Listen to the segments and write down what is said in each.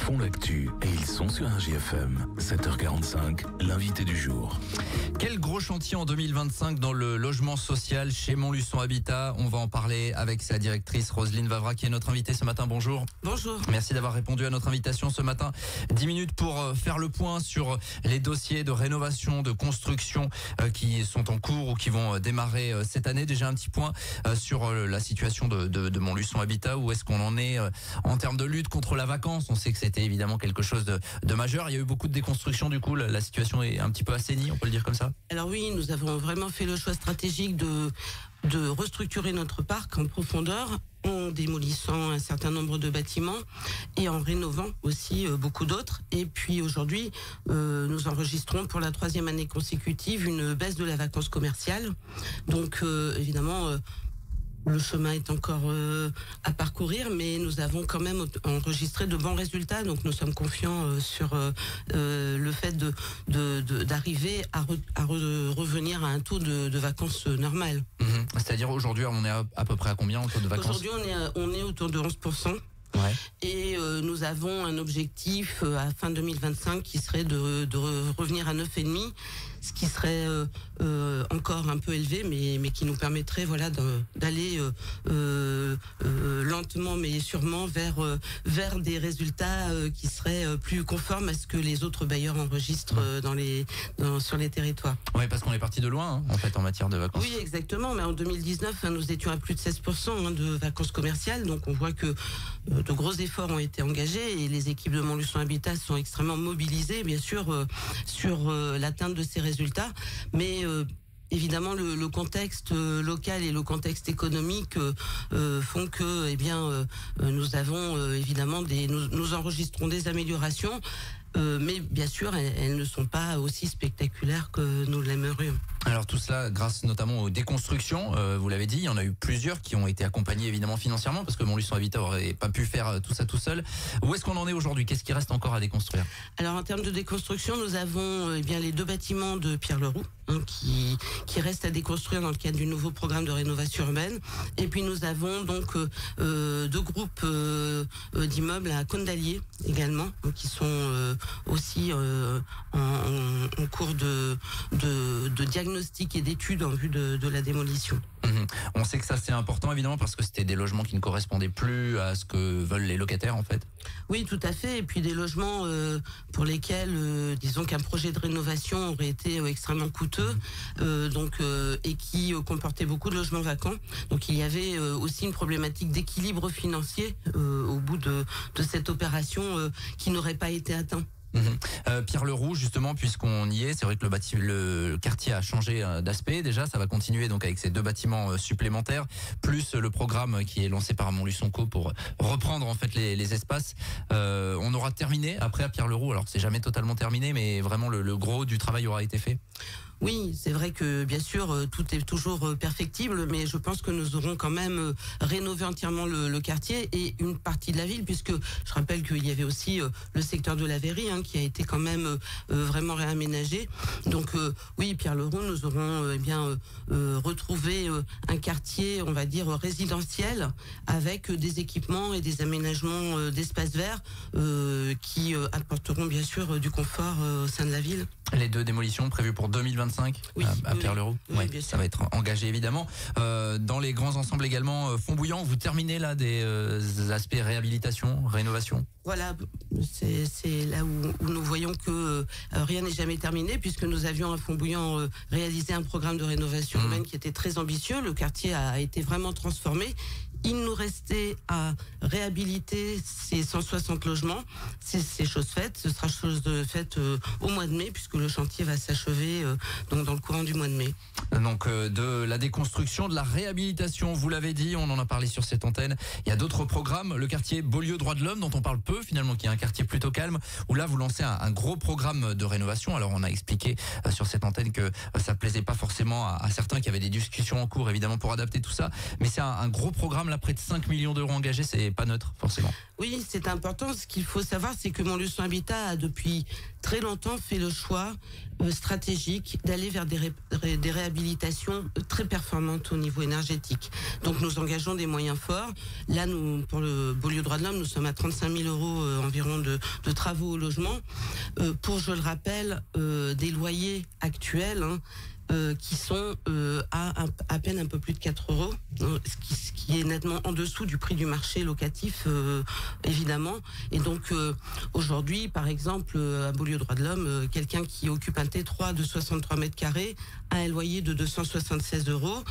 font l'actu et ils sont sur un GFM. 7h45, l'invité du jour. Quel gros chantier en 2025 dans le logement social chez Montluçon Habitat. On va en parler avec sa directrice Roselyne Vavra qui est notre invitée ce matin. Bonjour. Bonjour. Merci d'avoir répondu à notre invitation ce matin. 10 minutes pour faire le point sur les dossiers de rénovation, de construction qui sont en cours ou qui vont démarrer cette année. Déjà un petit point sur la situation de Montluçon Habitat. Où est-ce qu'on en est en termes de lutte contre la vacance? On sait que c'était évidemment quelque chose de majeur. Il y a eu beaucoup de déconstruction, du coup la situation est un petit peu assainie, on peut le dire comme ça? Alors oui, nous avons vraiment fait le choix stratégique de restructurer notre parc en profondeur, en démolissant un certain nombre de bâtiments et en rénovant aussi beaucoup d'autres. Et puis aujourd'hui, nous enregistrons pour la 3e année consécutive une baisse de la vacance commerciale. Donc évidemment, le chemin est encore à parcourir, mais nous avons quand même enregistré de bons résultats. Donc nous sommes confiants sur le fait d'arriver à revenir à un taux de vacances normal. C'est-à-dire aujourd'hui, on est à peu près à combien en taux de vacances? Aujourd'hui, on est autour de 11%. Ouais. Et nous avons un objectif à fin 2025 qui serait de revenir à 9,5, ce qui serait encore un peu élevé, mais qui nous permettrait d'aller lentement mais sûrement vers des résultats qui seraient plus conformes à ce que les autres bailleurs enregistrent sur les territoires. Oui, parce qu'on est parti de loin en fait en matière de vacances. Oui, exactement. Mais en 2019, nous étions à plus de 16% de vacances commerciales, donc on voit que de gros efforts ont été engagés et les équipes de Montluçon Habitat sont extrêmement mobilisées, bien sûr, sur l'atteinte de ces résultats. Mais évidemment, le contexte local et le contexte économique font que, nous avons évidemment nous enregistrons des améliorations. Mais bien sûr, elles ne sont pas aussi spectaculaires que nous l'aimerions. Alors tout cela grâce notamment aux déconstructions, vous l'avez dit, il y en a eu plusieurs qui ont été accompagnées évidemment financièrement parce que Montluçon Habitat aurait pas pu faire tout ça tout seul. Où est-ce qu'on en est aujourd'hui? Qu'est-ce qui reste encore à déconstruire? Alors en termes de déconstruction, nous avons les 2 bâtiments de Pierre-Leroux qui restent à déconstruire dans le cadre du nouveau programme de rénovation urbaine. Et puis nous avons donc 2 groupes d'immeubles à Condalier également, qui sont aussi en cours de diagnostic et d'études en vue de la démolition. On sait que ça c'est important évidemment parce que c'était des logements qui ne correspondaient plus à ce que veulent les locataires en fait. Oui, tout à fait. Et puis des logements pour lesquels, disons qu'un projet de rénovation aurait été extrêmement coûteux, et qui comportait beaucoup de logements vacants. Donc il y avait aussi une problématique d'équilibre financier au bout de cette opération qui n'aurait pas été atteint. Pierre-Leroux, justement, puisqu'on y est, c'est vrai que le quartier a changé d'aspect. Déjà, ça va continuer donc avec ces 2 bâtiments supplémentaires, plus le programme qui est lancé par Montluçon Co pour reprendre en fait les espaces. On aura terminé après à Pierre-Leroux. Alors c'est jamais totalement terminé, mais vraiment le gros du travail aura été fait. Oui, c'est vrai que bien sûr tout est toujours perfectible, mais je pense que nous aurons quand même rénové entièrement le quartier et une partie de la ville, puisque je rappelle qu'il y avait aussi le secteur de la Verrie qui a été quand même vraiment réaménagé. Donc oui, Pierre-Leroux, nous aurons retrouvé un quartier, on va dire résidentiel, avec des équipements et des aménagements d'espaces verts qui apporteront bien sûr du confort au sein de la ville. Les 2 démolitions prévues pour 2025 à Pierre-Leroux. Oui, ça va être engagé évidemment. Dans les grands ensembles également, Font-Bouillant, vous terminez là des aspects réhabilitation, rénovation? Voilà, c'est là où nous voyons que rien n'est jamais terminé, puisque nous avions à Font-Bouillant réalisé un programme de rénovation urbaine qui était très ambitieux. Le quartier a été vraiment transformé. Il nous restait à réhabiliter ces 160 logements. C'est chose faite. Ce sera chose faite au mois de mai, puisque le chantier va s'achever donc dans le courant du mois de mai. Donc de la déconstruction, de la réhabilitation, vous l'avez dit, on en a parlé sur cette antenne. Il y a d'autres programmes, le quartier Beaulieu Droits de l'Homme dont on parle peu finalement, qui est un quartier plutôt calme, où là vous lancez un gros programme de rénovation. Alors on a expliqué sur cette antenne que ça plaisait pas forcément à certains qui avaient des discussions en cours évidemment pour adapter tout ça, mais c'est un gros programme là là, près de 5 millions d'euros engagés, c'est pas neutre, forcément. Oui, c'est important. Ce qu'il faut savoir, c'est que Montluçon Habitat a depuis très longtemps fait le choix stratégique d'aller vers des réhabilitations très performantes au niveau énergétique. Donc nous engageons des moyens forts. Là, nous, pour le Beaulieu Droits de l'Homme, nous sommes à 35 000 euros environ de travaux au logement. Pour, je le rappelle, des loyers actuels, qui sont à peine un peu plus de 4 euros, ce qui est nettement en dessous du prix du marché locatif, évidemment. Et donc aujourd'hui, par exemple, à Beaulieu Droits de l'Homme, quelqu'un qui occupe un T3 de 63 mètres carrés a un loyer de 276 euros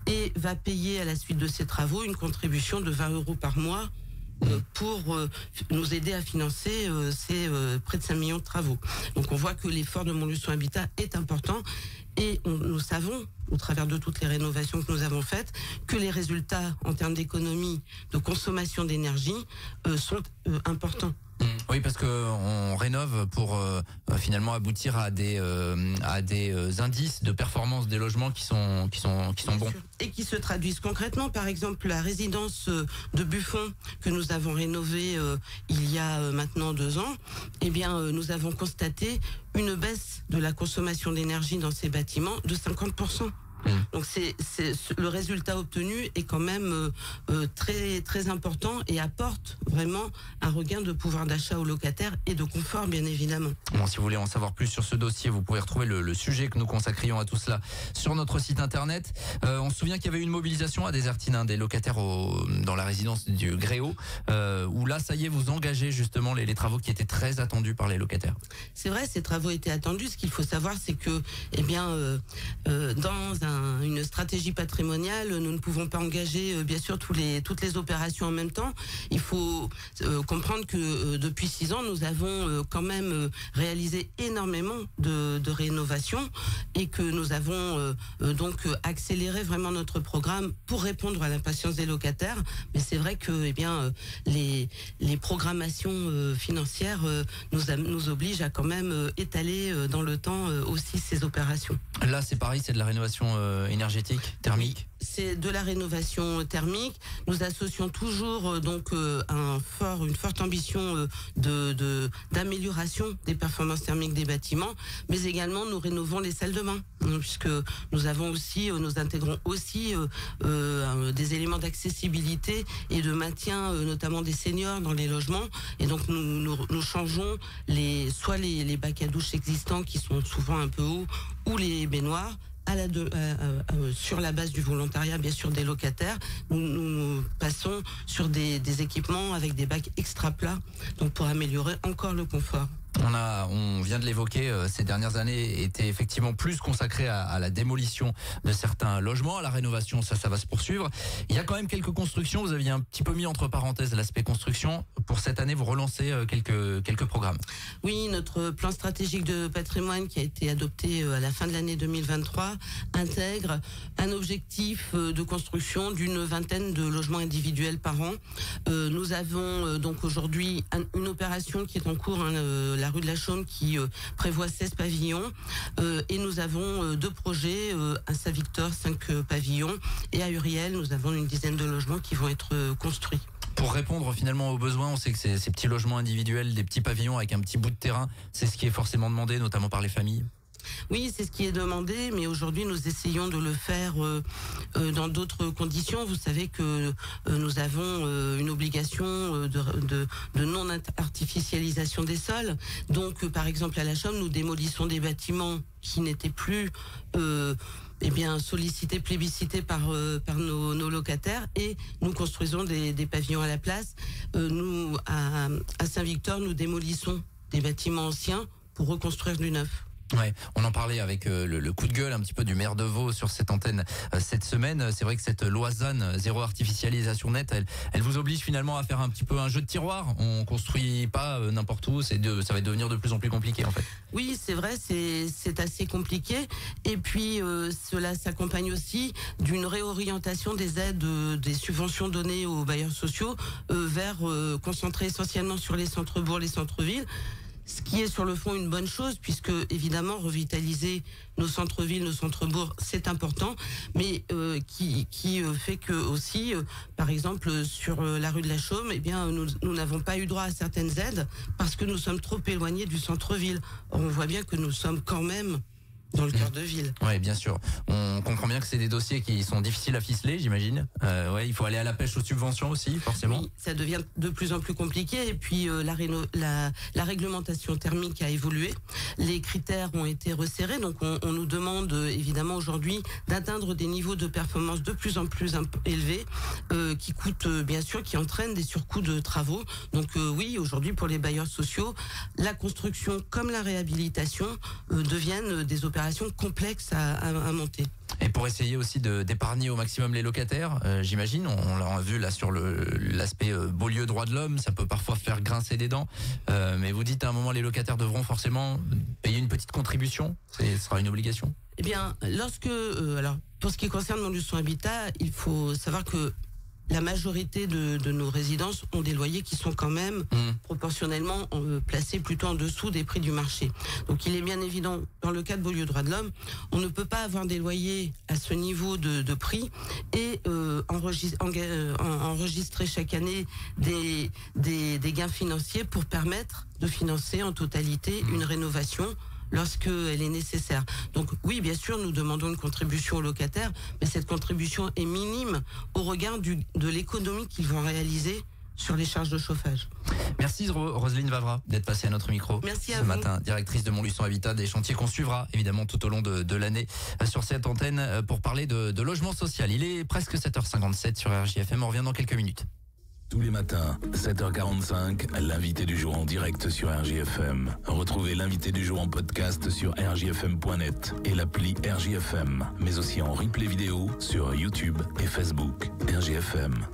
et va payer à la suite de ses travaux une contribution de 20 euros par mois pour nous aider à financer ces près de 5 millions de travaux. Donc on voit que l'effort de Montluçon Habitat est important et nous savons, au travers de toutes les rénovations que nous avons faites, que les résultats en termes d'économie, de consommation d'énergie sont importants. Oui, parce que on rénove pour finalement aboutir à des indices de performance des logements qui sont bons et qui se traduisent concrètement. Par exemple, la résidence de Buffon que nous avons rénovée il y a maintenant 2 ans, eh bien nous avons constaté une baisse de la consommation d'énergie dans ces bâtiments de 50%. Donc le résultat obtenu est quand même très très important et apporte vraiment un regain de pouvoir d'achat aux locataires et de confort, bien évidemment. Bon, si vous voulez en savoir plus sur ce dossier, vous pouvez retrouver le sujet que nous consacrions à tout cela sur notre site internet. On se souvient qu'il y avait eu une mobilisation à Désertines, des locataires dans la résidence du Gréau, où là, ça y est, vous engagez justement les travaux qui étaient très attendus par les locataires. C'est vrai, ces travaux étaient attendus. Ce qu'il faut savoir, c'est que, dans une stratégie patrimoniale, nous ne pouvons pas engager bien sûr toutes les opérations en même temps. Il faut comprendre que depuis 6 ans, nous avons quand même réalisé énormément de rénovations et que nous avons donc accéléré vraiment notre programme pour répondre à l'impatience des locataires. Mais c'est vrai que les programmations financières nous obligent à quand même étaler dans le temps aussi ces opérations. Là, c'est pareil, c'est de la rénovation énergétique, thermique. C'est de la rénovation thermique. Nous associons toujours une forte ambition d'amélioration des performances thermiques des bâtiments, mais également nous rénovons les salles de bain, puisque nous intégrons aussi des éléments d'accessibilité et de maintien, notamment des seniors dans les logements. Et donc nous changeons soit les bacs à douche existants qui sont souvent un peu hauts ou les baignoires. Sur la base du volontariat, bien sûr, des locataires, nous passons sur des équipements avec des bacs extra plats, donc pour améliorer encore le confort. On vient de l'évoquer, ces dernières années étaient effectivement plus consacrées à la démolition de certains logements, à la rénovation, ça va se poursuivre. Il y a quand même quelques constructions, vous aviez un petit peu mis entre parenthèses l'aspect construction. Pour cette année, vous relancez quelques programmes. Oui, notre plan stratégique de patrimoine qui a été adopté à la fin de l'année 2023 intègre un objectif de construction d'une 20aine de logements individuels par an. Nous avons donc aujourd'hui une opération qui est en cours, la rue de la Chaume, qui prévoit 16 pavillons et nous avons 2 projets, à Saint-Victor 5 pavillons et à Uriel nous avons une dizaine de logements qui vont être construits. Pour répondre finalement aux besoins, on sait que ces petits logements individuels, des petits pavillons avec un petit bout de terrain, c'est ce qui est forcément demandé, notamment par les familles. Oui, c'est ce qui est demandé, mais aujourd'hui nous essayons de le faire dans d'autres conditions. Vous savez que nous avons une obligation de non-artificialisation des sols. Donc par exemple à la Chaume, nous démolissons des bâtiments qui n'étaient plus sollicités, plébiscités par nos locataires et nous construisons des pavillons à la place. Nous, à Saint-Victor, nous démolissons des bâtiments anciens pour reconstruire du neuf. Ouais, on en parlait avec le coup de gueule un petit peu du maire de Vaud sur cette antenne cette semaine. C'est vrai que cette loi ZAN, zéro artificialisation nette, elle vous oblige finalement à faire un petit peu un jeu de tiroir. On construit pas n'importe où, ça va devenir de plus en plus compliqué en fait. Oui, c'est vrai, c'est assez compliqué. Et puis cela s'accompagne aussi d'une réorientation des aides, des subventions données aux bailleurs sociaux vers concentrer essentiellement sur les centres-bourgs, les centres-villes. Ce qui est sur le fond une bonne chose, puisque évidemment revitaliser nos centres-villes, nos centres-bourgs, c'est important, mais qui fait que aussi, par exemple, sur la rue de la Chaume, eh bien, nous n'avons pas eu droit à certaines aides parce que nous sommes trop éloignés du centre-ville. On voit bien que nous sommes quand même dans le cœur de ville. Oui, bien sûr. On comprend bien que c'est des dossiers qui sont difficiles à ficeler, j'imagine. Il faut aller à la pêche aux subventions aussi, forcément. Oui, ça devient de plus en plus compliqué. Et puis la réglementation thermique a évolué. Les critères ont été resserrés. Donc on nous demande évidemment aujourd'hui d'atteindre des niveaux de performance de plus en plus élevés, qui coûtent bien sûr, qui entraînent des surcoûts de travaux. Donc oui, aujourd'hui pour les bailleurs sociaux, la construction comme la réhabilitation deviennent des opérations complexes à monter. Et pour essayer aussi d'épargner au maximum les locataires, j'imagine, on l'a vu là sur l'aspect Beaulieu droit de l'homme, ça peut parfois faire grincer des dents, mais vous dites à un moment les locataires devront forcément payer une petite contribution, ce sera une obligation? Eh bien, alors pour ce qui concerne Montluçon Habitat, il faut savoir que la majorité de nos résidences ont des loyers qui sont quand même proportionnellement placés plutôt en dessous des prix du marché. Donc il est bien évident, dans le cas de Beaulieu droit de l'homme, on ne peut pas avoir des loyers à ce niveau de prix et enregistrer chaque année des gains financiers pour permettre de financer en totalité une rénovation lorsqu'elle est nécessaire. Donc oui, bien sûr, nous demandons une contribution aux locataires, mais cette contribution est minime au regard de l'économie qu'ils vont réaliser sur les charges de chauffage. Merci Roselyne Vavra d'être passée à notre micro. Merci à ce vous. Matin, directrice de Montluçon Habitat, des chantiers qu'on suivra évidemment tout au long de l'année sur cette antenne pour parler de logement social. Il est presque 7h57 sur RJFM, on revient dans quelques minutes. Tous les matins, 7h45, l'invité du jour en direct sur RJFM. Retrouvez l'invité du jour en podcast sur rjfm.net et l'appli RJFM, mais aussi en replay vidéo sur YouTube et Facebook. RJFM.